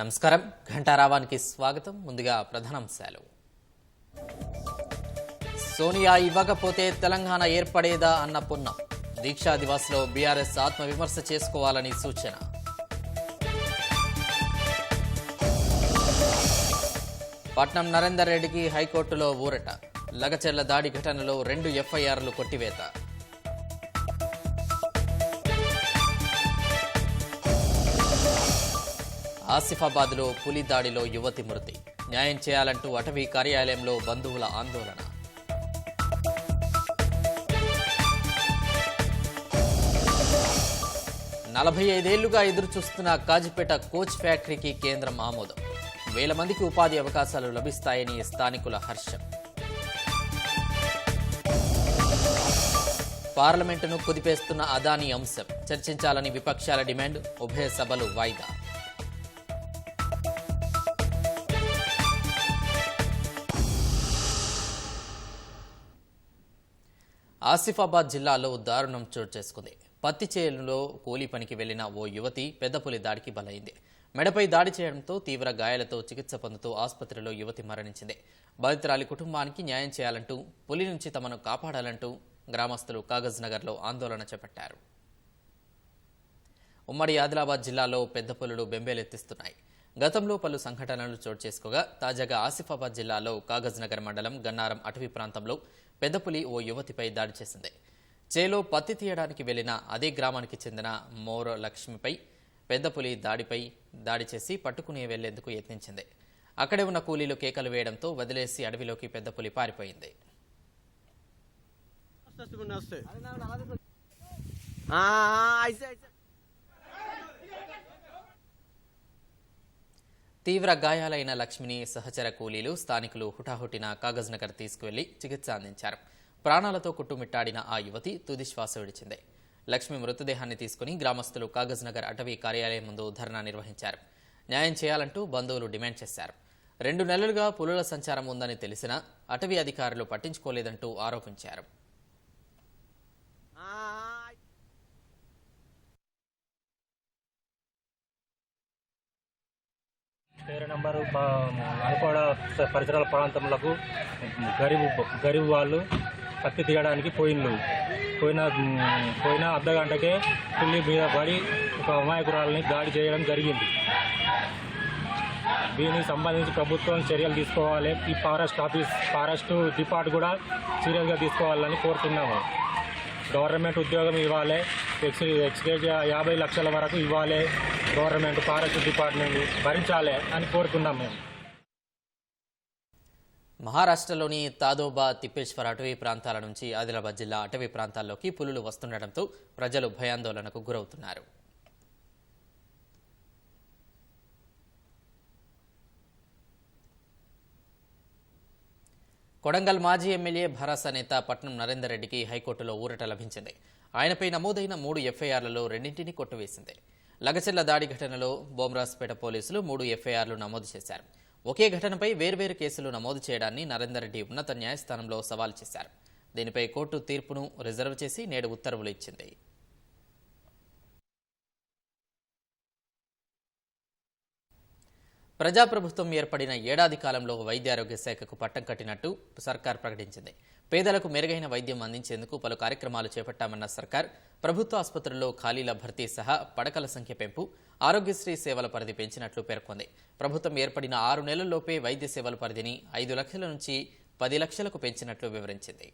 నమస్కారం. ఘంటారావానికి స్వాగతం. ముందుగా ప్రధానాంశాలు. సోనియా ఇవ్వకపోతే తెలంగాణ ఏర్పడేదా అన్న పున్నం. దీక్షా దివాస్లో బీఆర్ఎస్ ఆత్మవిమర్శ చేసుకోవాలని సూచన. పట్నం నరేందర్ రెడ్డికి హైకోర్టులో ఊరట. లగచెర్ల దాడి ఘటనలో 2 ఎఫ్ఐఆర్లు కొట్టివేత. ఆసిఫాబాద్లో పులి దాడిలో యువతి మృతి. న్యాయం చేయాలంటూ అటవీ కార్యాలయంలో బంధువుల ఆందోళన. నలభై 45 ఏళ్లుగా ఎదురుచూస్తున్న కాజిపేట కోచ్ ఫ్యాక్టరీకి కేంద్రం ఆమోదం. 1000 మందికి ఉపాధి అవకాశాలు లభిస్తాయని స్థానికుల హర్షం. పార్లమెంటును కుదిపేస్తున్న అదానీ అంశం చర్చించాలని విపక్షాల డిమాండ్. ఉభయ సభలు వాయిదా. ఆసిఫాబాద్ జిల్లాలో దారుణం చోటు చేసుకుంది. పత్తి చేనులో కూలీ పనికి వెళ్లిన ఓ యువతి పెద్దపులి దాడికి బలైంది. మెడపై దాడి చేయడంతో తీవ్ర గాయాలతో చికిత్స పొందుతూ ఆసుపత్రిలో యువతి మరణించింది. బాధితురాలి కుటుంబానికి న్యాయం చేయాలంటూ, పులి నుంచి తమను కాపాడాలంటూ గ్రామస్తులు కాగజ్ నగర్లో ఆందోళన చేపట్టారు. ఉమ్మడి ఆదిలాబాద్ జిల్లాలో పెద్ద పులులు బెంబేలెత్తిస్తున్నాయి. గతంలో పలు సంఘటనలు చోటు చేసుకోగా తాజాగా ఆసిఫాబాద్ జిల్లాలో కాగజ్ నగర్ మండలం గన్నారం అటవీ ప్రాంతంలో పెద్దపులి ఓ యువతిపై దాడి చేసింది. చేలో పత్తి తీయడానికి వెళ్లిన అదే గ్రామానికి చెందిన మోర లక్ష్మిపై పెద్దపులి దాడి చేసి పట్టుకుని వెళ్లేందుకు యత్నించింది. అక్కడే ఉన్న కూలీలు కేకలు వేయడంతో వదిలేసి అడవిలోకి పెద్దపులి పారిపోయింది. తీవ్ర గాయాలైన లక్ష్మిని సహచర కూలీలు, స్థానికులు హుటాహుటిన కాగజ్ నగర్ తీసుకువెళ్లి చికిత్స అందించారు. ప్రాణాలతో కుట్టుమిట్టాడిన ఆ యువతి తుది శ్వాస విడిచింది. లక్ష్మి మృతదేహాన్ని తీసుకుని గ్రామస్తులు కాగజ్ నగర్ అటవీ కార్యాలయం ముందు ధర్నా నిర్వహించారు. న్యాయం చేయాలంటూ బంధువులు డిమాండ్ చేశారు. 2 నెలలుగా పులుల సంచారం ఉందని తెలిసినా అటవీ అధికారులు పట్టించుకోలేదంటూ ఆరోపించారు. పేరు నంబరు అనుకోడ పరిసరాల ప్రాంతములకు గరీబ్ వాళ్ళు పత్తి తీయడానికి పోయిన అర్ధగంటకే పులి మీద పడి ఒక అమాయకురాలని దాడి చేయడం జరిగింది. దీనికి సంబంధించి ప్రభుత్వం చర్యలు తీసుకోవాలి. ఈ ఫారెస్ట్ డిపార్ట్ కూడా సీరియస్గా తీసుకోవాలని కోరుతున్నాము. గవర్నమెంట్ ఉద్యోగం ఇవ్వాలి, ఎక్స్గ్రేడ్ 50 లక్షల వరకు ఇవ్వాలి. గవర్నమెంట్ ఫారెస్ట్ డిపార్ట్మెంట్ భరించాలి అని కోరుతున్నాం మేము. మహారాష్ట్రలోని తాదోబా, తిప్పేశ్వర్ అటవీ ప్రాంతాల నుంచి ఆదిలాబాద్ జిల్లా అటవీ ప్రాంతాల్లోకి పులులు వస్తుండటంతో ప్రజలు భయాందోళనకు గురవుతున్నారు. కొడంగల్ మాజీ ఎమ్మెల్యే భరాసా నేత పట్నం నరేందర్ రెడ్డికి హైకోర్టులో ఊరట లభించింది. ఆయనపై నమోదైన 3 ఎఫ్ఐఆర్లలో 2ంటిని కొట్టివేసింది. లగచెర్ల దాడి ఘటనలో బోమ్రాస్పేట పోలీసులు 3 ఎఫ్ఐఆర్లు నమోదు చేశారు. ఒకే ఘటనపై వేర్వేరు కేసులు నమోదు చేయడాన్ని నరేందర్ రెడ్డి ఉన్నత న్యాయస్థానంలో సవాల్ చేశారు. దీనిపై కోర్టు తీర్పును రిజర్వ్ చేసి నేడు ఉత్తర్వులు ఇచ్చింది. ప్రజాప్రభుత్వం ఏర్పడిన ఏడాది కాలంలో వైద్యారోగ్య శాఖకు పట్టం కట్టినట్టు సర్కార్ ప్రకటించింది. పేదలకు మెరుగైన వైద్యం అందించేందుకు పలు కార్యక్రమాలు చేపట్టామన్న సర్కార్ ప్రభుత్వ ఆసుపత్రుల్లో ఖాళీల భర్తీ సహా పడకల సంఖ్య పెంపు, ఆరోగ్యశ్రీ సేవల పరిధి పెంచినట్లు పేర్కొంది. ప్రభుత్వం ఏర్పడిన 6 నెలల్లోపే వైద్య సేవల పరిధిని 5 లక్షల నుంచి 10 లక్షలకు పెంచినట్లు వివరించింది.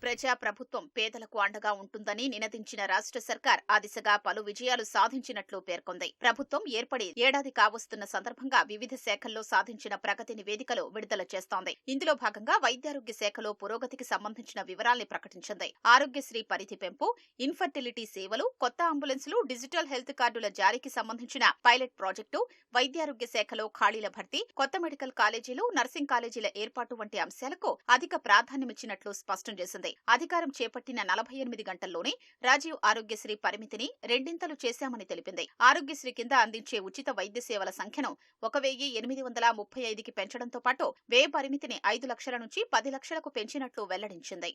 ప్రజాప్రభుత్వం పేదలకు అండగా ఉంటుందని నినదించిన రాష్ట్ర సర్కార్ ఆ దిశగా పలు విజయాలు సాధించినట్లు పేర్కొంది. ప్రభుత్వం ఏర్పడి ఏడాది కావస్తున్న సందర్భంగా వివిధ శాఖల్లో సాధించిన ప్రగతి నివేదికలు విడుదల చేస్తోంది. ఇందులో భాగంగా వైద్యారోగ్య శాఖలో పురోగతికి సంబంధించిన వివరాల్ని ప్రకటించింది. ఆరోగ్యశ్రీ పరిధి పెంపు, ఇన్ఫర్టిలిటీ సేవలు, కొత్త అంబులెన్సులు, డిజిటల్ హెల్త్ కార్డుల జారీకి సంబంధించిన పైలట్ ప్రాజెక్టు, వైద్యారోగ్య శాఖలో ఖాళీల భర్తీ, కొత్త మెడికల్ కాలేజీలు, నర్సింగ్ కాలేజీల ఏర్పాటు వంటి అంశాలకు అధిక ప్రాధాన్యమిచ్చినట్లు స్పష్టం చేసింది. అధికారం చేపట్టిన 48 గంటల్లోనే రాజీవ్ ఆరోగ్యశ్రీ పరిమితిని 2 చేశామని తెలిపింది. ఆరోగ్యశ్రీ కింద అందించే ఉచిత వైద్య సేవల సంఖ్యను 1835కి పెంచడంతో పాటు వ్యయ పరిమితిని 5 లక్షల నుంచి 10 లక్షలకు పెంచినట్లు వెల్లడించింది.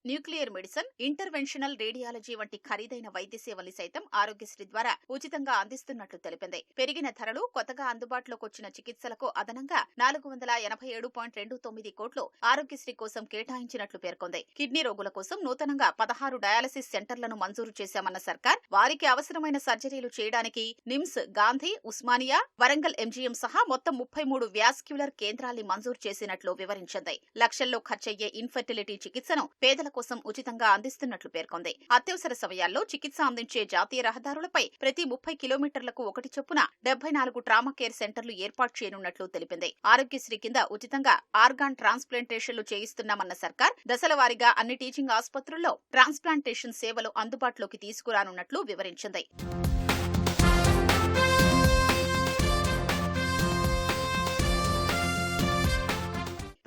న్యూక్లియర్ మెడిసిన్, ఇంటర్వెన్షనల్ రేడియాలజీ వంటి ఖరీదైన వైద్య సేవల్ని సైతం ఆరోగ్యశ్రీ ద్వారా ఉచితంగా అందిస్తున్నట్లు తెలిపింది. పెరిగిన ధరలు, కొత్తగా అందుబాటులోకి వచ్చిన చికిత్సలకు అదనంగా 487.29 కోట్లు ఆరోగ్యశ్రీ కోసం కేటాయించినట్లు పేర్కొంది. కిడ్నీ రోగుల కోసం నూతనంగా 16 డయాలసిస్ సెంటర్లను మంజూరు చేశామన్న సర్కార్ వారికి అవసరమైన సర్జరీలు చేయడానికి నిమ్స్, గాంధీ, ఉస్మానియా, వరంగల్ ఎంజీఎం సహా మొత్తం 33 వ్యాస్క్యులర్ కేంద్రాల్ని మంజూరు చేసినట్లు వివరించింది. లక్షల్లో ఖర్చయ్యే ఇన్ఫెర్టిలిటీ చికిత్సను పేదల కోసం ఉచితంగా అందిస్తున్నట్లు పేర్కొంది. అత్యవసర సమయాల్లో చికిత్స అందించే జాతీయ రహదారులపై ప్రతి 30 కిలోమీటర్లకు ఒకటి చొప్పున 74 ట్రామా కేర్ సెంటర్లు ఏర్పాటు చేయనున్నట్లు తెలిపింది. ఆరోగ్యశ్రీ కింద ఉచితంగా ఆర్గాన్ ట్రాన్స్ప్లాంటేషన్లు చేయిస్తున్నామన్న సర్కార్ దశల వారీగా అన్ని టీచింగ్ ఆసుపత్రుల్లో ట్రాన్స్ప్లాంటేషన్ సేవలు అందుబాటులోకి తీసుకురానున్నట్లు వివరించింది.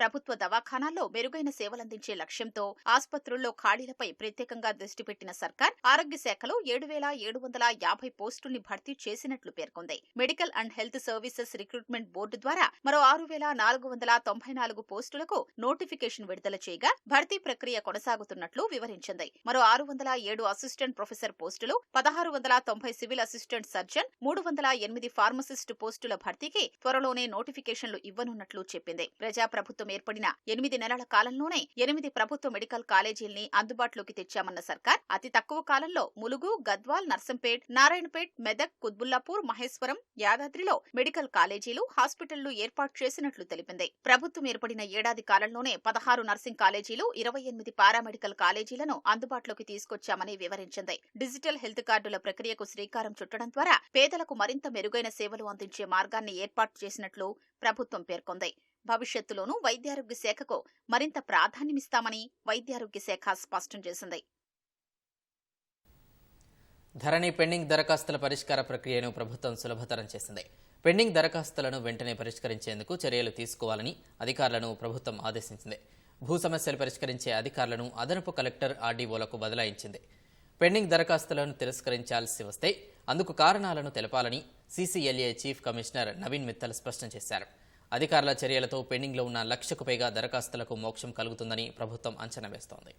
ప్రభుత్వ దవాఖానాల్లో మెరుగైన సేవలందించే లక్ష్యంతో ఆసుపత్రుల్లో ఖాళీలపై ప్రత్యేకంగా దృష్టి పెట్టిన సర్కార్ ఆరోగ్య శాఖలో 7,750 పోస్టుల్ని భర్తీ చేసినట్లు పేర్కొంది. Medical and health services recruitment board ద్వారా మరో 6,494 పోస్టులకు నోటిఫికేషన్ విడుదల చేయగా భర్తీ ప్రక్రియ కొనసాగుతున్నట్లు వివరించింది. మరో 607 అసిస్టెంట్ ప్రొఫెసర్ పోస్టులు, 1,690 సివిల్ అసిస్టెంట్ సర్జన్, 308 ఫార్మసిస్టు పోస్టుల భర్తీకి త్వరలోనే నోటిఫికేషన్లు ఇవ్వనున్నట్లు చెప్పింది. ప్రజాప్రభుత్వం ఏర్పడిన 8 నెలల కాలంలోనే 8 ప్రభుత్వ మెడికల్ కాలేజీల్ని అందుబాటులోకి తెచ్చామన్న సర్కార్ అతి తక్కువ కాలంలో ములుగు, గద్వాల్, నర్సంపేట్, నారాయణపేట్, మెదక్, కుత్బుల్లాపూర్, మహేశ్వరం, యాదాద్రిలో మెడికల్ కాలేజీలు, హాస్పిటళ్లు ఏర్పాటు చేసినట్లు తెలిపింది. ప్రభుత్వం ఏర్పడిన ఏడాది కాలంలోనే 16 నర్సింగ్ కాలేజీలు, 28 పారామెడికల్ కాలేజీలను అందుబాటులోకి తీసుకొచ్చామని వివరించింది. డిజిటల్ హెల్త్ కార్డుల ప్రక్రియకు శ్రీకారం చుట్టడం ద్వారా పేదలకు మరింత మెరుగైన సేవలు అందించే మార్గాన్ని ఏర్పాటు చేసినట్లు ప్రభుత్వం పేర్కొంది. భవిష్యత్తులోనూ వైద్యారోగ్య శాఖకు మరింత ప్రాధాన్యమిస్తామని వైద్యారోగ్య శాఖ స్పష్టం చేసింది. ధరణి పెండింగ్ దరఖాస్తుల పరిష్కార ప్రక్రియను ప్రభుత్వం సులభతరం చేసింది. పెండింగ్ దరఖాస్తులను వెంటనే పరిష్కరించేందుకు చర్యలు తీసుకోవాలని అధికారులను ప్రభుత్వం ఆదేశించింది. భూ సమస్యలు పరిష్కరించే అధికారులను అదనపు కలెక్టర్, ఆర్డీఓలకు బదలాయించింది. పెండింగ్ దరఖాస్తులను తిరస్కరించాల్సి వస్తే అందుకు కారణాలను తెలపాలని CCLA chief commissioner Naveen Mittal స్పష్టం చేశారు. అధికారుల చర్యలతో పెండింగ్లో ఉన్న 1,00,000కు పైగా దరఖాస్తులకు మోక్షం కలుగుతుందని ప్రభుత్వం అంచనా వేస్తోంది.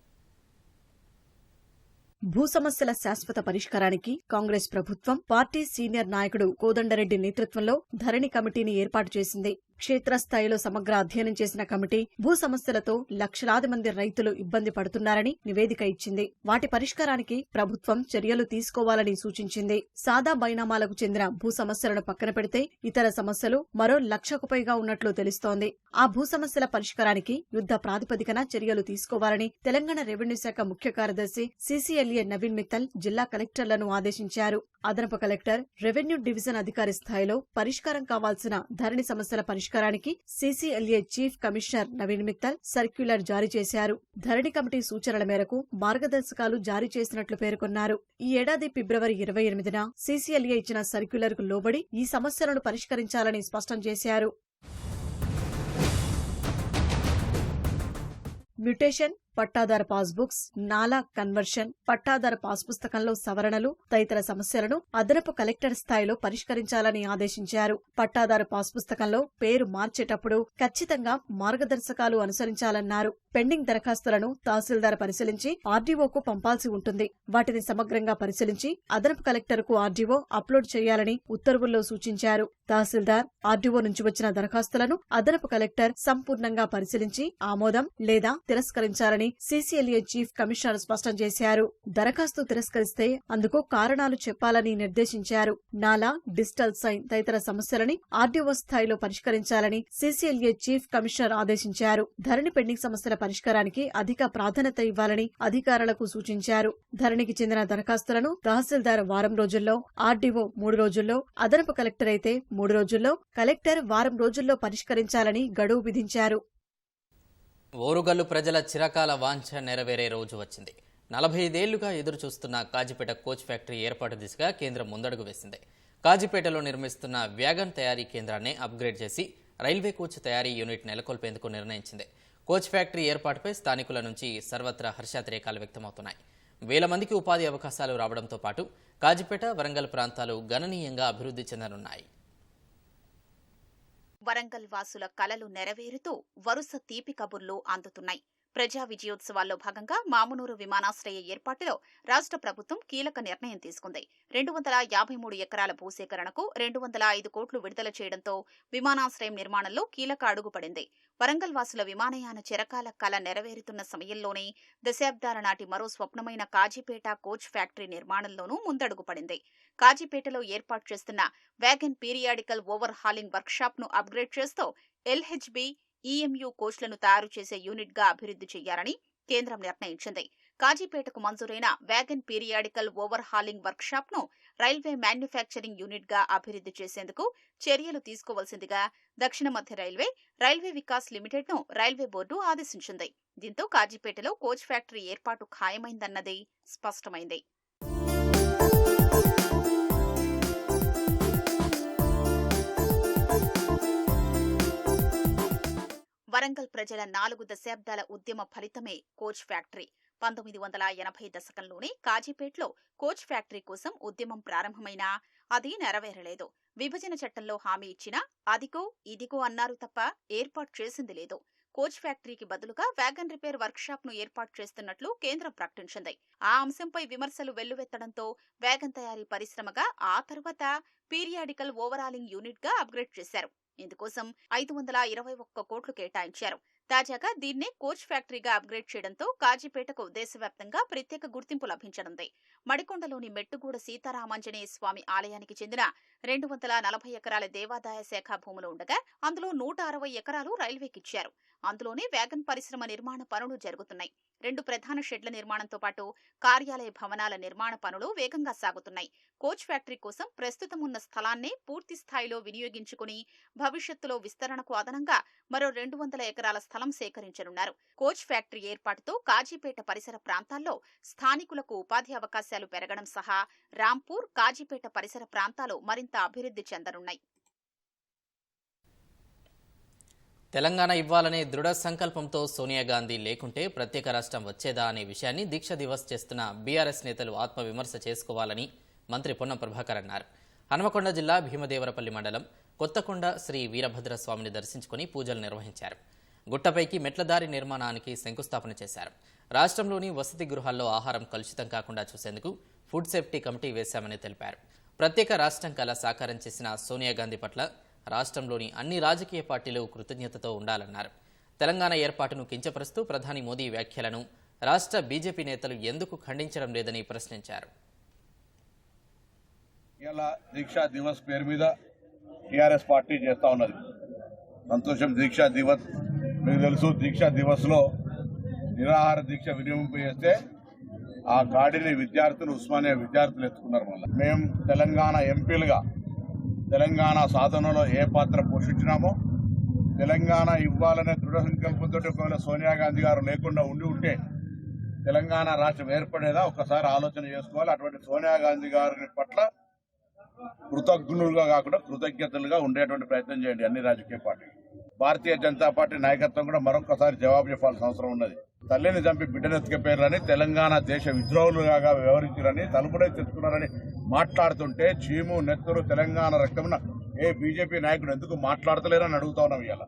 భూ సమస్యల శాశ్వత పరిష్కారానికి కాంగ్రెస్ ప్రభుత్వం పార్టీ సీనియర్ నాయకుడు కోదండరెడ్డి నేతృత్వంలో ధరణి కమిటీని ఏర్పాటు చేసింది. క్షేత్రస్థాయిలో సమగ్ర అధ్యయనం చేసిన కమిటీ భూ సమస్యలతో లక్షలాది మంది రైతులు ఇబ్బంది పడుతున్నారని నివేదిక ఇచ్చింది. వాటి పరిష్కారానికి ప్రభుత్వం చర్యలు తీసుకోవాలని సూచించింది. సాదా బైనామాలకు చెందిన భూ సమస్యలను పక్కన పెడితే ఇతర సమస్యలు మరో 1,00,000కు పైగా ఉన్నట్లు తెలుస్తోంది. ఆ భూ సమస్యల పరిష్కారానికి యుద్ధ ప్రాతిపదికన చర్యలు తీసుకోవాలని తెలంగాణ రెవెన్యూ శాఖ ముఖ్య కార్యదర్శి సీసీఎల్ఏ నవీన్ మిత్తల్ జిల్లా కలెక్టర్లను ఆదేశించారు. అదనపు కలెక్టర్, రెవెన్యూ డివిజన్ అధికారి స్థాయిలో పరిష్కారం కావాల్సిన ధరణి సమస్యల పరిష్కారానికి CCLA chief commissioner Naveen Mittal circular జారీ చేశారు. ధరణి కమిటీ సూచనల మేరకు మార్గదర్శకాలు జారీ చేసినట్లు పేర్కొన్నారు. ఈ ఏడాది ఫిబ్రవరి 28న సీసీఎల్ఏ ఇచ్చిన సర్క్యులర్ కు లోబడి ఈ సమస్యలను పరిష్కరించాలని స్పష్టం చేశారు. మ్యుటేషన్, పట్టాదార పాస్బుక్స్, నాలా కన్వర్షన్, పట్టాదార పాస్ పుస్తకంలో సవరణలు తదితర సమస్యలను అదనపు కలెక్టర్ స్థాయిలో పరిష్కరించాలని ఆదేశించారు. పట్టాదార పాస్ పుస్తకంలో పేరు మార్చేటప్పుడు ఖచ్చితంగా మార్గదర్శకాలు అనుసరించాలన్నారు. పెండింగ్ దరఖాస్తులను తహసీల్దార్ పరిశీలించి ఆర్డీఓకు పంపాల్సి ఉంటుంది. వాటిని సమగ్రంగా పరిశీలించి అదనపు కలెక్టర్కు ఆర్డీఓ అప్లోడ్ చేయాలని ఉత్తర్వుల్లో సూచించారు. తహసీల్దార్, ఆర్డీఓ నుంచి వచ్చిన దరఖాస్తులను అదనపు కలెక్టర్ సంపూర్ణంగా పరిశీలించి ఆమోదం లేదా తిరస్కరించాలని సీసీఎల్ఏ చీఫ్ కమిషనర్ స్పష్టం చేశారు. దరఖాస్తు తిరస్కరిస్తే అందుకు కారణాలు చెప్పాలని నిర్దేశించారు. నాలా, డిజిటల్ సైన్ తదితర సమస్యలని ఆర్డీఓ స్థాయిలో పరిష్కరించాలని సీసీఎల్ఏ చీఫ్ కమిషనర్ ఆదేశించారు. ధరణి పెండింగ్ సమస్యల పరిష్కారానికి అధిక ప్రాధాన్యత ఇవ్వాలని అధికారులకు సూచించారు. ధరణికి చెందిన దరఖాస్తులను తహసీల్దార్ వారం రోజుల్లో, ఆర్డీఓ 3 రోజుల్లో, అదనపు కలెక్టర్ అయితే 3 రోజుల్లో, కలెక్టర్ వారం రోజుల్లో పరిష్కరించాలని గడువు విధించారు. ఓరుగల్లు ప్రజల చిరకాల వాంఛ నెరవేరే రోజు వచ్చింది. 45 ఏళ్లుగా ఎదురుచూస్తున్న కాజీపేట కోచ్ ఫ్యాక్టరీ ఏర్పాటు దిశగా కేంద్రం ముందడుగు వేసింది. కాజీపేటలో నిర్మిస్తున్న వ్యాగన్ తయారీ కేంద్రాన్ని అప్గ్రేడ్ చేసి రైల్వే కోచ్ తయారీ యూనిట్ నెలకొల్పేందుకు నిర్ణయించింది. కోచ్ ఫ్యాక్టరీ ఏర్పాటుపై స్థానికుల నుంచి సర్వత్రా హర్షాతిరేకాలు వ్యక్తమవుతున్నాయి. వేల మందికి ఉపాధి అవకాశాలు రావడంతో పాటు కాజీపేట, వరంగల్ ప్రాంతాలు గణనీయంగా అభివృద్ధి చెందనున్నాయి. వరంగల్ వాసుల కలలు నెరవేరుతూ వరుస తీపి కబుర్లు అందుతున్నాయి. ప్రజా విజయోత్సవాల్లో భాగంగా మామునూరు విమానాశ్రయ ఏర్పాటులో రాష్ట్ర ప్రభుత్వం కీలక నిర్ణయం తీసుకుంది. 253 ఎకరాల భూసేకరణకు 205 కోట్లు విడుదల చేయడంతో విమానాశ్రయం నిర్మాణంలో కీలక అడుగుపడింది. వరంగల్ వాసుల విమానయాన చిరకాల కల నెరవేరుతున్న సమయంలోనే దశాబ్దాల నాటి మరో స్వప్నమైన కాజీపేట కోచ్ ఫ్యాక్టరీ నిర్మాణంలోనూ ముందడుగు పడింది. కాజీపేటలో ఏర్పాటు చేస్తున్న wagon periodical over hauling workshop ను అప్గ్రేడ్ చేస్తూ ఎల్హెచ్బి ఈఎంయూ కోచ్లను తయారు చేసే యూనిట్ గా అభివృద్ధి చేయాలని కేంద్రం నిర్ణయించింది. కాజీపేటకు మంజూరైన wagon periodical over hauling workshop ను రైల్వే మ్యానుఫ్యాక్చరింగ్ యూనిట్ గా అభివృద్ధి చేసేందుకు చర్యలు తీసుకోవాల్సిందిగా దక్షిణ మధ్య రైల్వే వికాస్ లిమిటెడ్ ను రైల్వే బోర్డు ఆదేశించింది. దీంతో కాజీపేటలో కోచ్ ఫ్యాక్టరీ ఏర్పాటు ఖాయమైందన్నది స్పష్టమైంది. వరంగల్ ప్రజల 4 దశాబ్దాల ఉద్యమ ఫలితమే కోచ్ ఫ్యాక్టరీ. 1980 దశకంలోనే కాజీపేటలో కోచ్ ఫ్యాక్టరీ కోసం ఉద్యమం ప్రారంభమైనా అది నెరవేరలేదు. విభజన చట్టంలో హామీ ఇచ్చినా అదిగో ఇదిగో అన్నారు తప్ప ఏర్పాటు చేసింది లేదు. కోచ్ ఫ్యాక్టరీకి బదులుగా వ్యాగన్ రిపేర్ వర్క్షాప్ ను ఏర్పాటు చేస్తున్నట్లు కేంద్రం ప్రకటించింది. ఆ అంశంపై విమర్శలు వెల్లువెత్తడంతో వ్యాగన్ తయారీ పరిశ్రమగా ఆ తర్వాత పీరియాడికల్ ఓవరాలింగ్ యూనిట్ గా అప్గ్రేడ్ చేశారు. ఇందుకోసం 521 కోట్లు కేటాయించారు. తాజాగా దీన్నే కోచ్ ఫ్యాక్టరీగా అప్గ్రేడ్ చేయడంతో కాజీపేటకు దేశవ్యాప్తంగా ప్రత్యేక గుర్తింపు లభించనుంది. మడికొండలోని మెట్టుగూడ సీతారామాంజనేయ స్వామి ఆలయానికి చెందిన 240 ఎకరాల దేవాదాయ శాఖ భూములు ఉండగా అందులో 160 ఎకరాలు రైల్వేకిచ్చారు. అందులోనే వ్యాగన్ పరిశ్రమ నిర్మాణ పనులు జరుగుతున్నాయి. 2 ప్రధాన షెడ్ల నిర్మాణంతో పాటు కార్యాలయ భవనాల నిర్మాణ పనులు వేగంగా సాగుతున్నాయి. కోచ్ ఫ్యాక్టరీ కోసం ప్రస్తుతం ఉన్న స్థలాన్నే పూర్తి స్థాయిలో వినియోగించుకుని భవిష్యత్తులో విస్తరణకు అదనంగా మరో 200 ఎకరాల స్థలం సేకరించనున్నారు. కోచ్ ఫ్యాక్టరీ ఏర్పాటుతో కాజీపేట పరిసర ప్రాంతాల్లో స్థానికులకు ఉపాధి అవకాశాలు పెరగడం సహా రాంపూర్, కాజీపేట పరిసర ప్రాంతాలు మరింత అభివృద్ధి చెందనున్నాయి. తెలంగాణ ఇవ్వాలనే దృఢ సంకల్పంతో సోనియా గాంధీ లేకుంటే ప్రత్యేక రాష్ట్రం వచ్చేదా అనే విషయాన్ని దీక్ష దివస్ చేస్తున్న బీఆర్ఎస్ నేతలు ఆత్మవిమర్శ చేసుకోవాలని మంత్రి పొన్నం ప్రభాకర్ అన్నారు. హన్మకొండ జిల్లా భీమదేవరపల్లి మండలం కొత్తకొండ శ్రీ వీరభద్రస్వామిని దర్శించుకుని పూజలు నిర్వహించారు. గుట్టపైకి మెట్లదారి నిర్మాణానికి శంకుస్థాపన చేశారు. రాష్ట్రంలోని వసతి గృహాల్లో ఆహారం కలుషితం కాకుండా చూసేందుకు ఫుడ్ సేఫ్టీ కమిటీ వేశామని తెలిపారు. ప్రత్యేక రాష్ట్రం కల సాకారం చేసిన సోనియా గాంధీ పట్ల రాష్ట్రంలోని అన్ని రాజకీయ పార్టీలు కృతజ్ఞతతో ఉండాలన్నారు. తెలంగాణ ఏర్పాటును కించపరుస్తూ ప్రధాని మోదీ వ్యాఖ్యలను రాష్ట్ర బీజేపీ నేతలు ఎందుకు ఖండించడం లేదని ప్రశ్నించారు. ఇలా దీక్షా దివస్ పేరు మీద టీఆర్ఎస్ పార్టీ చేస్తా ఉన్నది. సంతోషం. దీక్షా దివస్ మీకు తెలుసు. దీక్షా దివస్ లో నిరాహార దీక్ష వినియోగింపు చేస్తే ఆ గాడిని విద్యార్థులు, ఉస్మానియా విద్యార్థులు ఎత్తుకున్నారు. మళ్ళీ మేము తెలంగాణ ఎంపీలుగా తెలంగాణ సాధనలో ఏ పాత్ర పోషించినామో, తెలంగాణ ఇవ్వాలనే దృఢ సంకల్పంతో ఒకవేళ సోనియా గాంధీ గారు లేకుండా ఉంటే తెలంగాణ రాష్ట్రం ఏర్పడేదా ఒకసారి ఆలోచన చేసుకోవాలి. అటువంటి సోనియా గాంధీ గారి పట్ల కృతజ్ఞులుగా కాకుండా కృతజ్ఞతలుగా ఉండేటువంటి ప్రయత్నం చేయండి అన్ని రాజకీయ పార్టీలు. భారతీయ జనతా పార్టీ నాయకత్వం కూడా మరొకసారి జవాబు చెప్పాల్సిన అవసరం ఉన్నది. తల్లిని చంపి బిడ్డనెత్తుకపోయారని, తెలంగాణ దేశ విద్రోహులుగా వ్యవహరించారని, తలుపుడే తెచ్చుకున్నారని మాట్లాడుతుంటే చీము నెత్తురు తెలంగాణ రక్తమున ఏ బీజేపీ నాయకుడు ఎందుకు మాట్లాడతలేరని అడుగుతా ఉన్నాం. ఇవాళ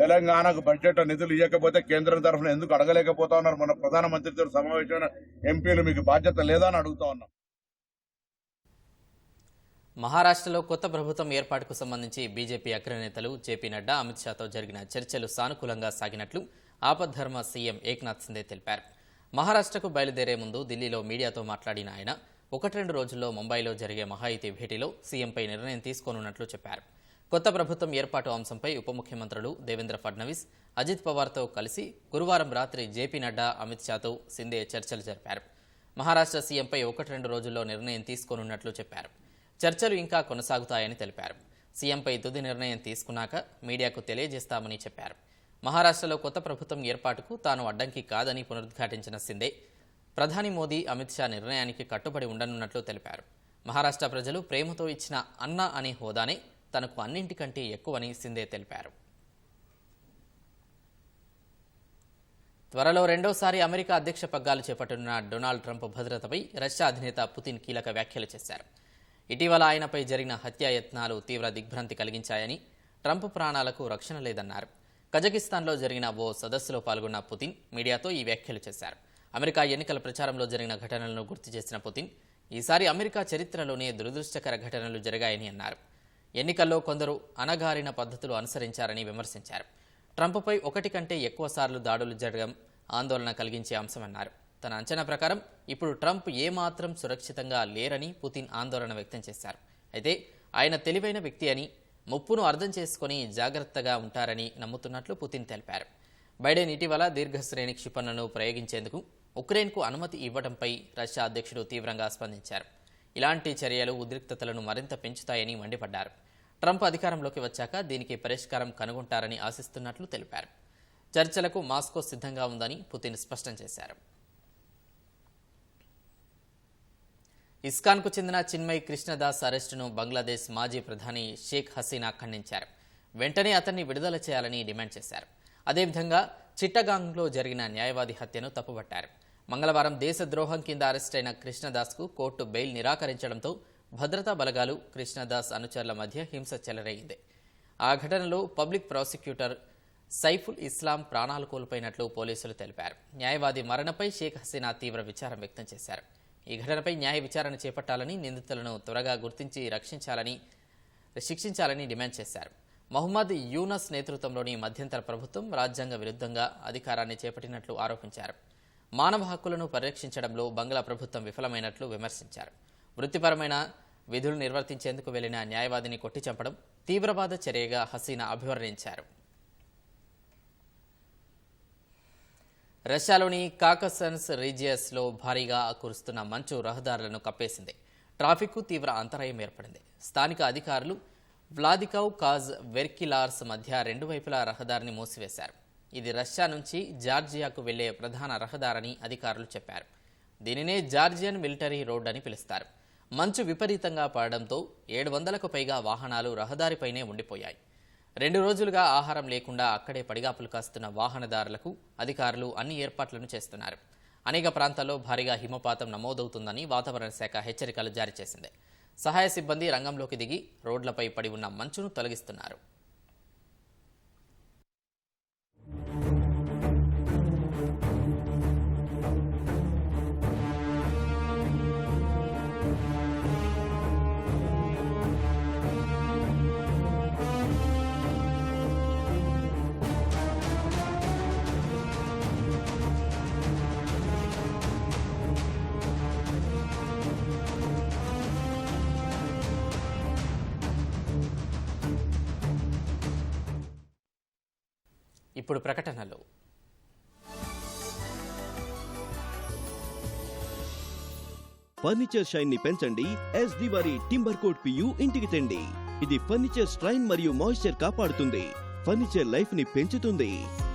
తెలంగాణకు బడ్జెట్ నిధులు ఇవ్వకపోతే కేంద్రం తరఫున ఎందుకు అడగలేకపోతా ఉన్నారు? మన ప్రధానమంత్రితో సమావేశమైన ఎంపీలు మీకు బాధ్యత లేదా అని అడుగుతా ఉన్నాం. మహారాష్ట్రలో కొత్త ప్రభుత్వం ఏర్పాటుకు సంబంధించి బీజేపీ అగ్రనేతలు జేపీ నడ్డా, అమిత్ షాతో జరిగిన చర్చలు సానుకూలంగా సాగినట్లు ఆపద్ధర్మ సీఎం ఏక్నాథ్ సిందే తెలిపారు. మహారాష్ట్రకు బయలుదేరే ముందు ఢిల్లీలో మీడియాతో మాట్లాడిన ఆయన 1-2 రోజుల్లో ముంబైలో జరిగే మహాయుతి భేటీలో సీఎంపై నిర్ణయం తీసుకోనున్నట్లు చెప్పారు. కొత్త ప్రభుత్వం ఏర్పాటు అంశంపై ఉప ముఖ్యమంత్రులు దేవేంద్ర ఫడ్నవీస్, అజిత్ పవార్తో కలిసి గురువారం రాత్రి జేపీ నడ్డా, అమిత్ షాతో సిందే చర్చలు జరిపారు. మహారాష్ట్ర సీఎంపై 1-2 రోజుల్లో నిర్ణయం తీసుకోనున్నట్లు చెప్పారు. చర్చలు ఇంకా కొనసాగుతాయని తెలిపారు. సీఎంపై తుది నిర్ణయం తీసుకున్నాక మీడియాకు తెలియజేస్తామని చెప్పారు. మహారాష్ట్రలో కొత్త ప్రభుత్వం ఏర్పాటుకు తాను అడ్డంకి కాదని పునరుద్ఘాటించిన సిందే ప్రధాని మోదీ, అమిత్ షా నిర్ణయానికి కట్టుబడి ఉండనున్నట్లు తెలిపారు. మహారాష్ట్ర ప్రజలు ప్రేమతో ఇచ్చిన అన్న అనే హోదానే తనకు అన్నింటికంటే ఎక్కువని సిందే తెలిపారు. త్వరలో రెండోసారి అమెరికా అధ్యక్ష పగ్గాలు చేపట్టనున్న డొనాల్డ్ ట్రంప్ భద్రతపై రష్యా అధినేత పుతిన్ కీలక వ్యాఖ్యలు చేశారు. ఇటీవల ఆయనపై జరిగిన హత్యాయత్నాలు తీవ్ర దిగ్భ్రాంతి కలిగించాయని, ట్రంప్ ప్రాణాలకు రక్షణ లేదన్నారు. కజకిస్తాన్లో జరిగిన ఓ సదస్సులో పాల్గొన్న పుతిన్ మీడియాతో ఈ వ్యాఖ్యలు చేశారు. అమెరికా ఎన్నికల ప్రచారంలో జరిగిన ఘటనలను గుర్తు చేసిన పుతిన్ ఈసారి అమెరికా చరిత్రలోనే దురదృష్టకర ఘటనలు జరిగాయని అన్నారు. ఎన్నికల్లో కొందరు అణగారిన పద్ధతులు అనుసరించారని విమర్శించారు. ట్రంప్పై ఒకటి కంటే ఎక్కువ సార్లు దాడులు జరగడం ఆందోళన కలిగించే అంశమన్నారు. తన అంచనా ప్రకారం ఇప్పుడు ట్రంప్ ఏమాత్రం సురక్షితంగా లేరని పుతిన్ ఆందోళన వ్యక్తం చేశారు. అయితే ఆయన తెలివైన వ్యక్తి అని, ముప్పును అర్థం చేసుకుని జాగ్రత్తగా ఉంటారని నమ్ముతున్నట్లు పుతిన్ తెలిపారు. బైడెన్ ఇటీవల దీర్ఘశ్రేణి క్షిపణులను ప్రయోగించేందుకు ఉక్రెయిన్కు అనుమతి ఇవ్వడంపై రష్యా అధ్యక్షుడు తీవ్రంగా స్పందించారు. ఇలాంటి చర్యలు ఉద్రిక్తతలను మరింత పెంచుతాయని మండిపడ్డారు. ట్రంప్ అధికారంలోకి వచ్చాక దీనికి పరిష్కారం కనుగొంటారని ఆశిస్తున్నట్లు తెలిపారు. చర్చలకు మాస్కో సిద్ధంగా ఉందని పుతిన్ స్పష్టం చేశారు. ఇస్కాన్కు చెందిన చిన్మయ్ కృష్ణదాస్ అరెస్టును బంగ్లాదేశ్ మాజీ ప్రధాని షేక్ హసీనా ఖండించారు. వెంటనే అతన్ని విడుదల చేయాలని డిమాండ్ చేశారు. అదేవిధంగా చిట్టగాంగ్లో జరిగిన న్యాయవాది హత్యను తప్పుపట్టారు. మంగళవారం దేశద్రోహం కింద అరెస్టైన కృష్ణదాస్కు కోర్టు బెయిల్ నిరాకరించడంతో భద్రతా బలగాలు, కృష్ణదాస్ అనుచరుల మధ్య హింస చెలరేగింది. ఆ ఘటనలో పబ్లిక్ ప్రాసిక్యూటర్ సైఫుల్ ఇస్లాం ప్రాణాలు కోల్పోయినట్లు పోలీసులు తెలిపారు. న్యాయవాది మరణపై షేక్ హసీనా తీవ్ర విచారం వ్యక్తం చేశారు. ఈ ఘటనపై న్యాయ విచారణ చేపట్టాలని, నిందితులను త్వరగా గుర్తించి శిక్షించాలని డిమాండ్ చేశారు. మహమ్మద్ యూనస్ నేతృత్వంలోని మధ్యంతర ప్రభుత్వం రాజ్యాంగ విరుద్ధంగా అధికారాన్ని చేపట్టినట్లు ఆరోపించారు. మానవ హక్కులను పరిరక్షించడంలో బంగ్లా ప్రభుత్వం విఫలమైనట్లు విమర్శించారు. వృత్తిపరమైన విధులు నిర్వర్తించేందుకు వెళ్లిన న్యాయవాదిని కొట్టి చంపడం తీవ్రవాద చర్యగా హసీనా అభివర్ణించారు. రష్యాలోని కాకసస్ రీజియన్స్లో భారీగా కురుస్తున్న మంచు రహదారులను కప్పేసింది. ట్రాఫిక్కు తీవ్ర అంతరాయం ఏర్పడింది. స్థానిక అధికారులు వ్లాదికౌ కాజ్ వెర్కిలార్స్ మధ్య రెండు వైపులా రహదారిని మూసివేశారు. ఇది రష్యా నుంచి జార్జియాకు వెళ్లే ప్రధాన రహదారని అధికారులు చెప్పారు. దీనినే జార్జియన్ మిలిటరీ రోడ్ అని పిలుస్తారు. మంచు విపరీతంగా పడడంతో 700కు పైగా వాహనాలు రహదారిపైనే ఉండిపోయాయి. 2 రోజులుగా ఆహారం లేకుండా అక్కడే పడిగాపులు కాస్తున్న వాహనదారులకు అధికారులు అన్ని ఏర్పాట్లను చేస్తున్నారు. అనేక ప్రాంతాల్లో భారీగా హిమపాతం నమోదవుతుందని వాతావరణ శాఖ హెచ్చరికలు జారీ చేసింది. సహాయ సిబ్బంది రంగంలోకి దిగి రోడ్లపై పడి ఉన్న మంచును తొలగిస్తున్నారు. ఇప్పుడు ప్రకటనలు. ఫర్నిచర్ షైన్ ని పెంచండి. SD వారి టింబర్ కోట్ PU ఇంటికి తెండి. ఇది ఫర్నిచర్ స్ట్రైన్ మరియు మాయిశ్చర్ కాపాడుతుంది. ఫర్నిచర్ లైఫ్ ని పెంచుతుంది.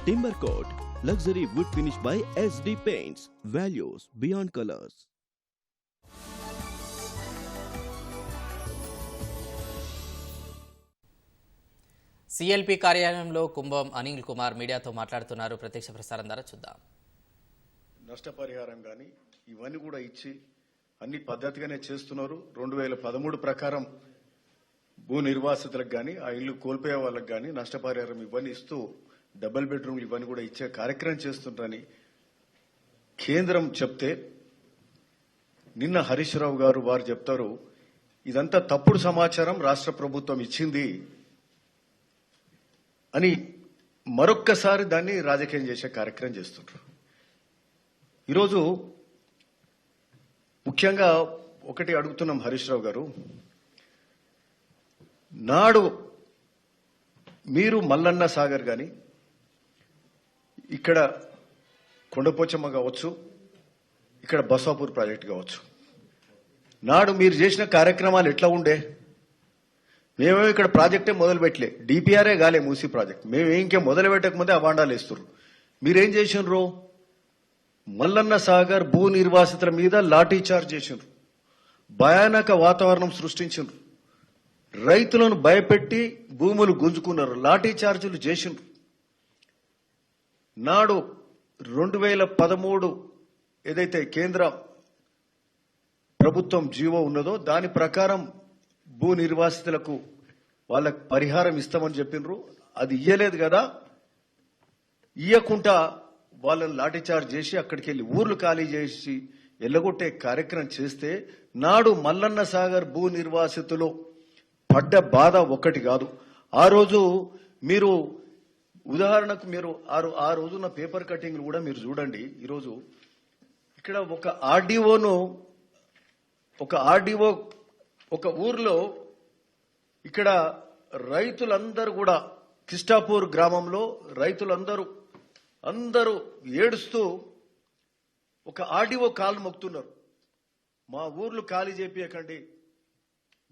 Timber coat luxury wood finish by SD paints. Values beyond colours. CLP కార్యాలయంలో కుంభం అనిల్ కుమార్ మీడియాతో మాట్లాడుతున్నారు. ప్రత్యక్ష ప్రసారం ద్వారా చూద్దాం. నష్టపరిహారం కానీ ఇవన్నీ కూడా ఇచ్చి అన్ని పద్ధతిగానే చేస్తున్నారు. 2013 ప్రకారం భూ నిర్వాసితులకు కానీ ఆ ఇల్లు కోల్పోయే వాళ్ళకి కానీ నష్టపరిహారం ఇవన్నీ ఇస్తూ డబుల్ బెడ్రూమ్లు ఇవన్నీ కూడా ఇచ్చే కార్యక్రమం చేస్తుంటారని కేంద్రం చెప్తే నిన్న హరీష్ రావు గారు వారు చెప్తారు ఇదంతా తప్పుడు సమాచారం రాష్ట్ర ప్రభుత్వం ఇచ్చింది అని మరొక్కసారి దాన్ని రాజకీయం చేసే కార్యక్రమం చేస్తుంటారు. ఈరోజు ముఖ్యంగా ఒకటి అడుగుతున్నాం హరీష్ రావు గారు, నాడు మీరు మల్లన్న సాగర్ కానీ ఇక్కడ కొండపోచమ్మ కావచ్చు, ఇక్కడ బసాపూర్ ప్రాజెక్ట్ కావచ్చు, నాడు మీరు చేసిన కార్యక్రమాలు ఎట్లా ఉండే? మేమేమో ఇక్కడ ప్రాజెక్టే మొదలు పెట్టలే, డిపిఆర్ఏ కాలే మూసీ ప్రాజెక్ట్, మేము ఇంకే మొదలు పెట్టకముందే అవాండాలు వేస్తున్నారు. మీరేం చేసినారు? మల్లన్న సాగర్ భూ నిర్వాసితుల మీద లాఠీ చార్జ్ చేసినారు, భయానక వాతావరణం సృష్టించారు, రైతులను భయపెట్టి భూములు గుంజుకున్నారు, లాఠీ చార్జీలు చేసినారు. నాడు 2013 ఏదైతే కేంద్ర ప్రభుత్వం జీవో ఉన్నదో దాని ప్రకారం భూ నిర్వాసితులకు వాళ్ళకు పరిహారం ఇస్తామని చెప్పినరు. అది ఇయ్యలేదు కదా, ఇయ్యకుండా వాళ్ళని లాఠీచార్జ్ చేసి అక్కడికి వెళ్ళి ఊర్లు ఖాళీ చేసి ఎల్లగొట్టే కార్యక్రమం చేస్తే నాడు మల్లన్న సాగర్ భూ నిర్వాసితులు పడ్డ బాధ ఒక్కటి కాదు. ఆ రోజు మీరు ఉదాహరణకు మీరు ఆ రోజున్న పేపర్ కటింగ్ కూడా మీరు చూడండి. ఈరోజు ఇక్కడ ఒక ఆర్డీఓ ఒక ఊర్లో ఇక్కడ రైతులందరూ కూడా కిష్టాపూర్ గ్రామంలో రైతులందరూ ఏడుస్తూ ఒక ఆర్డీఓ కాలు మొక్కుతున్నారు. మా ఊర్లు ఖాళీ చేపియకండి,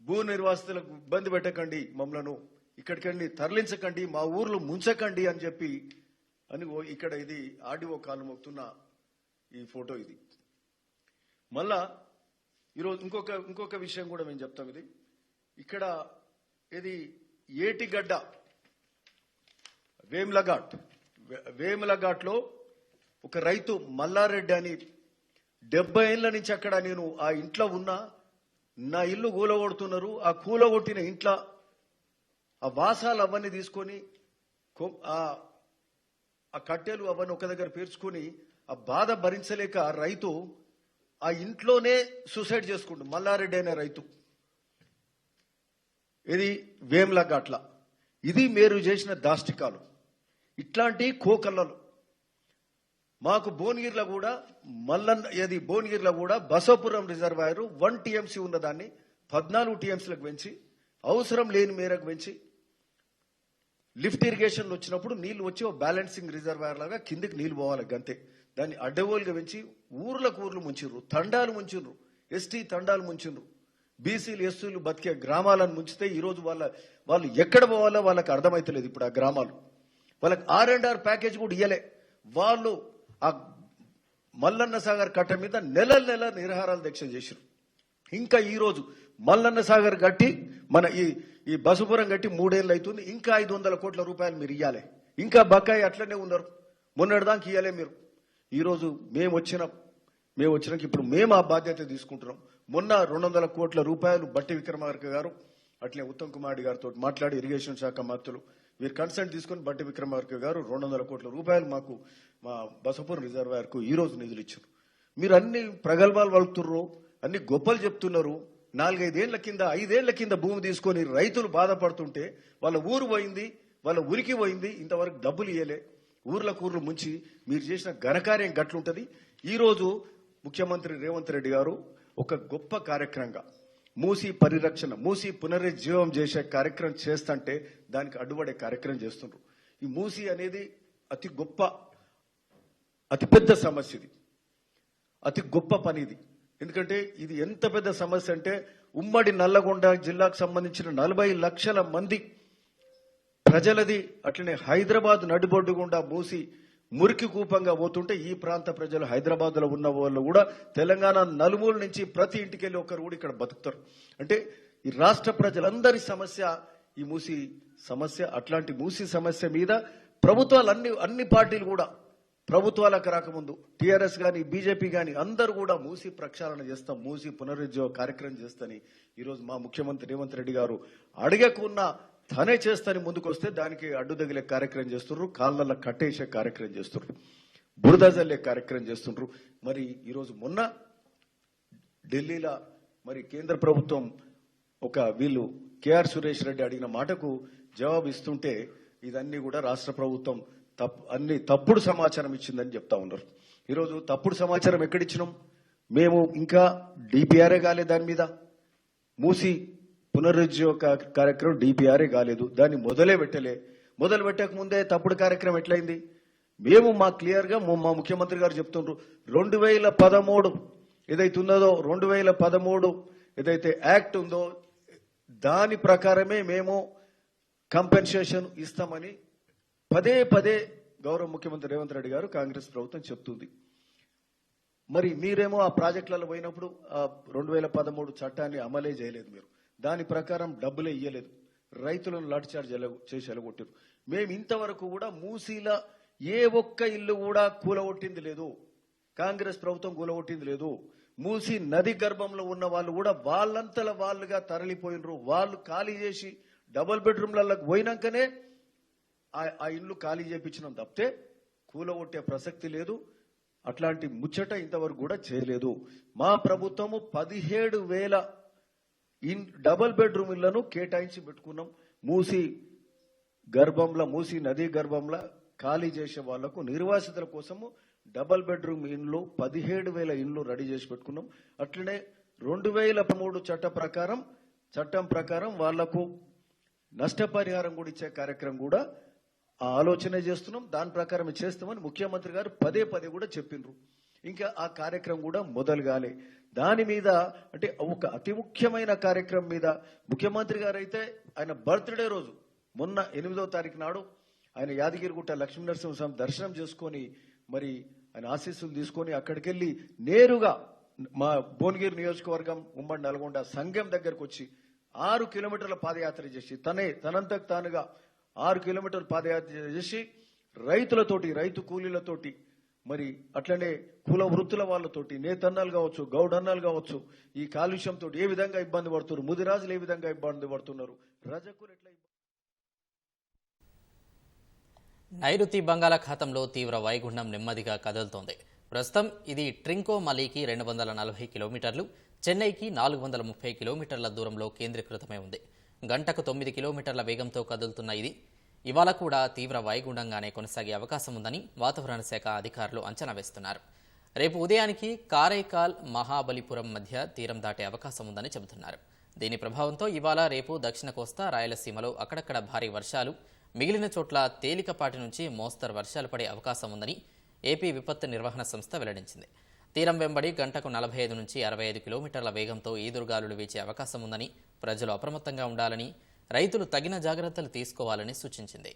భూ నిర్వాసితులకు ఇబ్బంది పెట్టకండి, మమ్మలను ఇక్కడికండి తరలించకండి, మా ఊర్లు ముంచకండి అని చెప్పి ఇక్కడ ఇది ఆర్డీఓ కాలు మొక్కుతున్న ఈ ఫోటో ఇది. మళ్ళా ఈరోజు ఇంకొక విషయం కూడా మేము చెప్తాం. ఇది ఇక్కడ ఇది ఏటిగడ్డ వేములఘాట్ లో ఒక రైతు మల్లారెడ్డి అని 70 ఏళ్ల నుంచి అక్కడ నేను ఆ ఇంట్లో ఉన్నా, నా ఇల్లు కూలగొడుతున్నారు. ఆ కూలగొట్టిన ఇంట్లో ఆ వాసాలు అవన్నీ తీసుకొని ఆ కట్టెలు అవన్నీ ఒక దగ్గర పేర్చుకొని ఆ బాధ భరించలేక రైతు ఆ ఇంట్లోనే సూసైడ్ చేసుకుంటు. మల్లారెడ్డి అనే రైతు. ఇది వేములఘాట్ల. ఇది మీరు చేసిన దాష్టికాలు. ఇట్లాంటి కోకల్లలు మాకు భువనగిరిలో కూడా బసవపురం రిజర్వాయర్ 1 TMC ఉన్నదాన్ని 14 TMCలకు పెంచి అవసరం లేని మేరకు పెంచి లిఫ్ట్ ఇరిగేషన్ వచ్చినప్పుడు నీళ్లు వచ్చి బ్యాలెన్సింగ్ రిజర్వాయర్ లాగా కిందికి నీళ్లు పోవాలి గంతే. దాన్ని అడ్డగోలుగా పెంచి ఊర్లకు ఊర్లు ముంచిండ్రు, తండాలు ముంచిండ్రు, ఎస్టీ తండాలు ముంచిండ్రు, బీసీలు ఎస్సీలు బతికే గ్రామాలను ముంచితే ఈరోజు వాళ్ళు ఎక్కడ పోవాలో వాళ్ళకి అర్థమైతలేదు. ఇప్పుడు ఆ గ్రామాలు వాళ్ళకి R&R ప్యాకేజ్ కూడా ఇయ్యలే. వాళ్ళు ఆ మల్లన్న సాగర్ కట్ట మీద నెల నిరాహారాలు దీక్ష చేశారు. ఇంకా ఈ రోజు మల్లన్న సాగర్ కట్టి మన ఈ బసపురం కట్టి 3 ఏళ్ళు అవుతుంది. ఇంకా 500 కోట్ల రూపాయలు మీరు ఇయ్యాలి. ఇంకా బకాయి అట్లనే ఉన్నారు. మొన్నటిదాకా ఇయ్యాలే మీరు. ఈరోజు మేము వచ్చినాక ఇప్పుడు మేము ఆ బాధ్యత తీసుకుంటున్నాం. మొన్న 200 కోట్ల రూపాయలు బట్టి విక్రమార్క గారు అట్లే ఉత్తమ్ కుమార్ గారితో మాట్లాడి ఇరిగేషన్ శాఖ మంత్రులు వీరు కన్సల్ట్ తీసుకుని బట్టి విక్రమార్క గారు 200 కోట్ల రూపాయలు మాకు మా బసపురం రిజర్వాయర్ కు ఈ రోజు నిధులు ఇచ్చారు. మీరు అన్ని ప్రగల్భాలు వలుకుతున్నారు, అన్ని గొప్పలు చెప్తున్నారు. 4-5 ఏళ్ల కింద భూమి తీసుకొని రైతులు బాధపడుతుంటే వాళ్ళ ఊరు పోయింది, వాళ్ళ ఉరికి పోయింది, ఇంతవరకు డబ్బులు ఇయ్యలే. ఊర్లకు ఊర్లు ముంచి మీరు చేసిన ఘనకార్యం గట్లుంటది. ఈ రోజు ముఖ్యమంత్రి రేవంత్ రెడ్డి గారు ఒక గొప్ప కార్యక్రమంగా మూసీ పరిరక్షణ, మూసీ పునరుజ్జీవం చేసే కార్యక్రమం చేస్తుంటే దానికి అడ్డుపడే కార్యక్రమం చేస్తున్నారు. ఈ మూసీ అనేది అతిపెద్ద సమస్య. ఇది అతి గొప్ప పని. ఇది ఎందుకంటే ఇది ఎంత పెద్ద సమస్య అంటే ఉమ్మడి నల్లగొండ జిల్లాకు సంబంధించిన 40 లక్షల మంది ప్రజలది. అట్లనే హైదరాబాద్ నడిబొడ్డు గుండా మూసి మురికి కూపంగా పోతుంటే ఈ ప్రాంత ప్రజలు, హైదరాబాద్ లో ఉన్న వాళ్ళు కూడా తెలంగాణ నలుమూల నుంచి ప్రతి ఇంటికి వెళ్ళి ఒకరు కూడా ఇక్కడ బతుకుతారు. అంటే ఈ రాష్ట్ర ప్రజలందరి సమస్య ఈ మూసి సమస్య. అట్లాంటి మూసి సమస్య మీద ప్రభుత్వాలు అన్ని పార్టీలు కూడా ప్రభుత్వాలకు రాకముందు టీఆర్ఎస్ గాని బీజేపీ గాని అందరూ కూడా మూసి ప్రక్షాళన చేస్తాం, మూసి పునరుజ్జీవ కార్యక్రమం చేస్తాని ఈరోజు మా ముఖ్యమంత్రి రేవంత్ రెడ్డి గారు అడగకున్నా తనే చేస్తాని ముందుకు వస్తే దానికి అడ్డు తగిలే కార్యక్రమం చేస్తున్నారు, కాళ్ళల్లో కట్టేసే కార్యక్రమం చేస్తున్నారు, బురద జల్లే కార్యక్రమం చేస్తున్నారు. మరి ఈరోజు మొన్న ఢిల్లీలో మరి కేంద్ర ప్రభుత్వం వీళ్ళు కేఆర్ సురేష్ రెడ్డి అడిగిన మాటకు జవాబు ఇస్తుంటే ఇదన్నీ కూడా రాష్ట్ర ప్రభుత్వం అన్ని తప్పుడు సమాచారం ఇచ్చిందని చెప్తా ఉన్నారు. ఈరోజు తప్పుడు సమాచారం ఎక్కడిచ్చినాం మేము? ఇంకా డిపిఆర్ఏ కాలేదు దాని మీద. మూసి పునరుజ్జీవ కార్యక్రమం డిపిఆర్ఏ కాలేదు, దాన్ని మొదలు పెట్టక ముందే తప్పుడు కార్యక్రమం ఎట్లయింది? మేము క్లియర్ గా మా ముఖ్యమంత్రి గారు చెప్తుండ్రు 2013 ఏదైతే ఉన్నదో 2013 ఏదైతే యాక్ట్ ఉందో దాని ప్రకారమే మేము కంపెన్సేషన్ ఇస్తామని పదే గౌరవ ముఖ్యమంత్రి రేవంత్ రెడ్డి గారు కాంగ్రెస్ ప్రభుత్వం చెప్తుంది. మరి మీరేమో ఆ ప్రాజెక్టులలో పోయినప్పుడు 2013 చట్టాన్ని అమలే చేయలేదు. మీరు దాని ప్రకారం డబ్బులే ఇయ్యలేదు, రైతులను లాఠీచార్జ్ చేసి ఎలగొట్టారు. మేము ఇంతవరకు కూడా మూసీలా ఏ ఒక్క ఇల్లు కూడా కూలగొట్టింది లేదు, కాంగ్రెస్ ప్రభుత్వం కూలగొట్టింది లేదు. మూసీ నది గర్భంలో ఉన్న వాళ్ళు కూడా వాళ్ళంతల వాళ్ళుగా తరలిపోయినరు. వాళ్ళు ఖాళీ చేసి డబుల్ బెడ్రూమ్లకు పోయినాకనే ఆ ఇల్లు ఖాళీ చేయించినాం తప్పితే కూలగొట్టే ప్రసక్తి లేదు. అట్లాంటి ముచ్చట ఇంతవరకు కూడా చేయలేదు. మా ప్రభుత్వము 17,000 డబుల్ బెడ్రూమ్ ఇళ్లను కేటాయించి పెట్టుకున్నాం. మూసి నదీ గర్భంలో ఖాళీ చేసే వాళ్లకు నిర్వాసితుల కోసము డబుల్ బెడ్రూమ్ ఇండ్లు 17,000 ఇండ్లు రెడీ చేసి పెట్టుకున్నాం. అట్లనే 2013 చట్టం ప్రకారం వాళ్లకు నష్టపరిహారం కూడా ఇచ్చే కార్యక్రమం కూడా ఆలోచన చేస్తున్నాం. దాని ప్రకారం చేస్తామని ముఖ్యమంత్రి గారు పదే కూడా చెప్పిండ్రు. ఇంకా ఆ కార్యక్రమం కూడా మొదలు కాలే. దాని మీద అంటే ఒక అతి ముఖ్యమైన కార్యక్రమం మీద ముఖ్యమంత్రి గారు అయితే ఆయన బర్త్డే రోజు మొన్న 8వ తారీఖు నాడు ఆయన యాదగిరిగుట్ట లక్ష్మీనరసింహస్వామి దర్శనం చేసుకొని మరి ఆయన ఆశీస్సులు తీసుకొని అక్కడికి వెళ్లి నేరుగా మా భువనగిరి నియోజకవర్గం ఉమ్మడి నల్గొండ సంఘం దగ్గరకు వచ్చి 6 కిలోమీటర్ల పాదయాత్ర చేసి తనంతకు తానుగా 6 కిలోమీటర్ల పాదయాత్ర చేసి రైతు కూలీలతోటి మరి అట్లనే కుల వృత్తుల వాళ్ళతోటి నేతన్నాలు కావచ్చు, గౌడన్నాలు కావచ్చు, ఈ కాలుష్యంతో ఏ విధంగా ఇబ్బంది పడుతున్నారు, ముదిరాజులు ఏ విధంగా ఇబ్బంది పడుతున్నారు, రజకులు ఎట్లా నైరుతి బంగాళాఖాతంలో తీవ్ర వాయుగుండం నెమ్మదిగా కదులుతోంది. ప్రస్తుతం ఇది ట్రింకోమలీకి 240 కిలోమీటర్లు, చెన్నైకి 430 కిలోమీటర్ల దూరంలో కేంద్రీకృతమై ఉంది. గంటకు 9 కిలోమీటర్ల వేగంతో కదులుతున్న ఇది ఇవాళ కూడా తీవ్ర వాయుగుండంగానే కొనసాగే అవకాశం ఉందని వాతావరణ శాఖ అధికారులు అంచనా వేస్తున్నారు. రేపు ఉదయానికి కారైకాల్, మహాబలిపురం మధ్య తీరం దాటే అవకాశం ఉందని చెబుతున్నారు. దీని ప్రభావంతో ఇవాళ రేపు దక్షిణ కోస్తా, రాయలసీమలో అక్కడక్కడ భారీ వర్షాలు, మిగిలిన చోట్ల తేలికపాటి నుంచి మోస్తరు వర్షాలు పడే అవకాశం ఉందని ఏపీ విపత్తు నిర్వహణ సంస్థ వెల్లడించింది. తీరం వెంబడి గంటకు 45 నుంచి 65 కిలోమీటర్ల వేగంతో ఈదురుగాలులు వీచే అవకాశం ఉందని, ప్రజలు అప్రమత్తంగా ఉండాలని, రైతులు తగిన జాగ్రత్తలు తీసుకోవాలని సూచించింది.